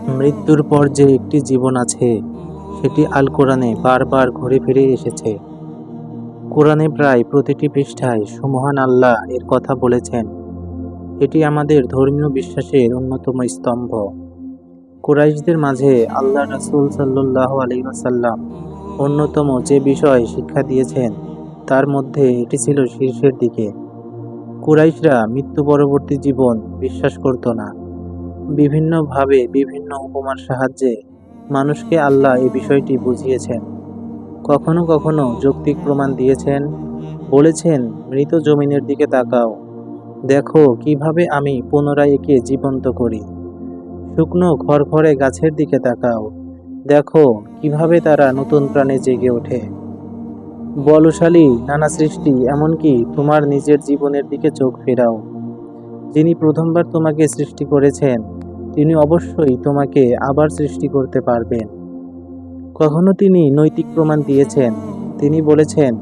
মৃত্যুর পর যে একটি জীবন আছে, সেটি আল কোরআনে বারবার ঘুরে ফিরে এসেছে। কোরআনে প্রায় প্রতিটি পৃষ্ঠায় সুমহান আল্লাহ এর কথা বলেছেন। এটি আমাদের ধর্মীয় বিশ্বাসের অন্যতম স্তম্ভ। কুরাইশদের মাঝে আল্লাহ রাসূল সাল্লাল্লাহু আলাইহি ওয়াসাল্লাম অন্যতম যে বিষয় শিক্ষা দিয়েছেন, তার মধ্যে এটি ছিল শীর্ষের দিকে। কুরাইশরা মৃত্যু পরবর্তী জীবন বিশ্বাস করত না। বিভিন্নভাবে বিভিন্ন উপমার সাহায্যে মানুষকে আল্লাহ এই বিষয়টি বুঝিয়েছেন। কখনো কখনো যৌক্তিক প্রমাণ দিয়েছেন, বলেছেন, মৃত জমিনের দিকে তাকাও, দেখো কিভাবে আমি পুনরায় একে জীবন্ত করি। শুকনো খড়খড়ে গাছের দিকে তাকাও, দেখো কিভাবে তারা নতুন প্রাণে জেগে ওঠে। বলশালী নানা সৃষ্টি, এমনকি তোমার নিজের জীবনের দিকে চোখ ফেরাও। যিনি প্রথমবার তোমাকে সৃষ্টি করেছেন, তিনি অবশ্যই তোমাকে আবার সৃষ্টি করতে পারবেন। কখনো তিনি নৈতিক প্রমাণ দিয়েছেন। তিনি বলেছেন,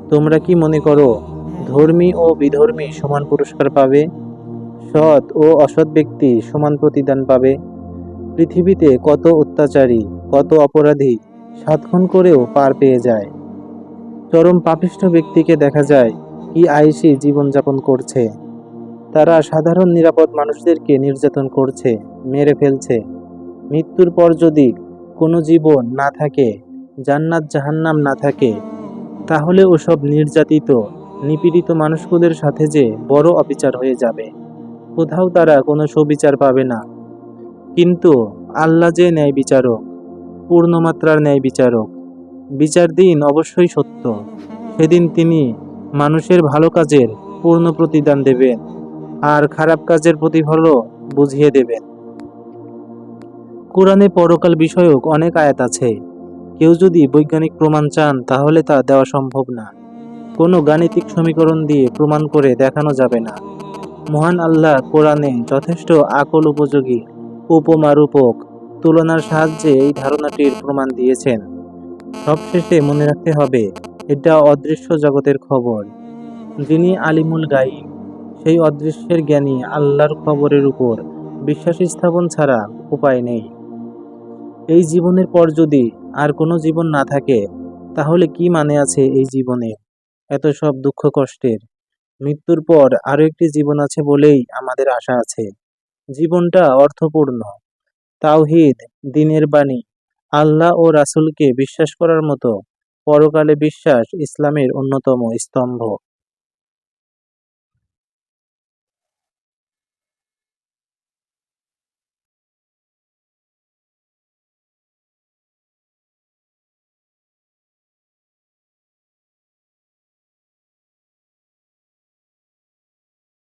তোমরা কি মনে করো ধর্মী ও বিধর্মী সমান পুরস্কার পাবে? সৎ ও অসৎ ব্যক্তি সমান প্রতিদান পাবে? পৃথিবীতে কত অত্যাচারী, কত অপরাধী সাধখন করেও পার পেয়ে যায়। চরম পাপিষ্ঠ ব্যক্তিকে দেখা যায় কি আয়েসি জীবনযাপন করছে। তারা সাধারণ নিরাপদ মানুষদেরকে নির্যাতন করছে, মেরে ফেলছে। মৃত্যুর পর যদি কোনো জীবন না থাকে, জান্নাত জাহান্নাম না থাকে, তাহলে ওসব নির্যাতিত, নিপীড়িত মানুষগুলোর সাথে যে বড় অবিচার হয়ে যাবে। কোথাও তারা কোনো সুবিচার পাবে না। কিন্তু আল্লাহ যে ন্যায় বিচারক, পূর্ণমাত্রার ন্যায় বিচারক, বিচার দিন অবশ্যই সত্য। সেদিন তিনি মানুষের ভালো কাজের পূর্ণ প্রতিদান দেবেন, আর খারাপ কাজের প্রতিফলও বুঝিয়ে দেবেন। কোরআনে পরকাল বিষয়ক অনেক আয়াত আছে। কেউ যদি বৈজ্ঞানিক প্রমাণ চান, তাহলে তা দেওয়া সম্ভব না। কোনো গাণিতিক সমীকরণ দিয়ে প্রমাণ করে দেখানো যাবে না। মহান আল্লাহ কোরআনে যথেষ্ট আকল উপযোগী উপমা-রূপক তুলনার সাহায্যে এই ধারণাটির প্রমাণ দিয়েছেন। সবশেষে মনে রাখতে হবে, এটা অদৃশ্য জগতের খবর। যিনি আলিমুল গায়ব, সেই অদৃশ্যের জ্ঞানী আল্লাহর খবরের উপর বিশ্বাস স্থাপন ছাড়া উপায় নেই। এই জীবনের পর যদি আর কোনো জীবন না থাকে, তাহলে কি মানে আছে এই জীবনে? এত সব দুঃখ কষ্টের। মৃত্যুর পর আরো একটি জীবন আছে বলেই আমাদের আশা আছে। জীবনটা অর্থপূর্ণ। তাওহীদ, দ্বীনের বাণী, আল্লাহ ও রাসূলকে বিশ্বাস করার মতো পরকালে বিশ্বাস ইসলামের অন্যতম স্তম্ভ।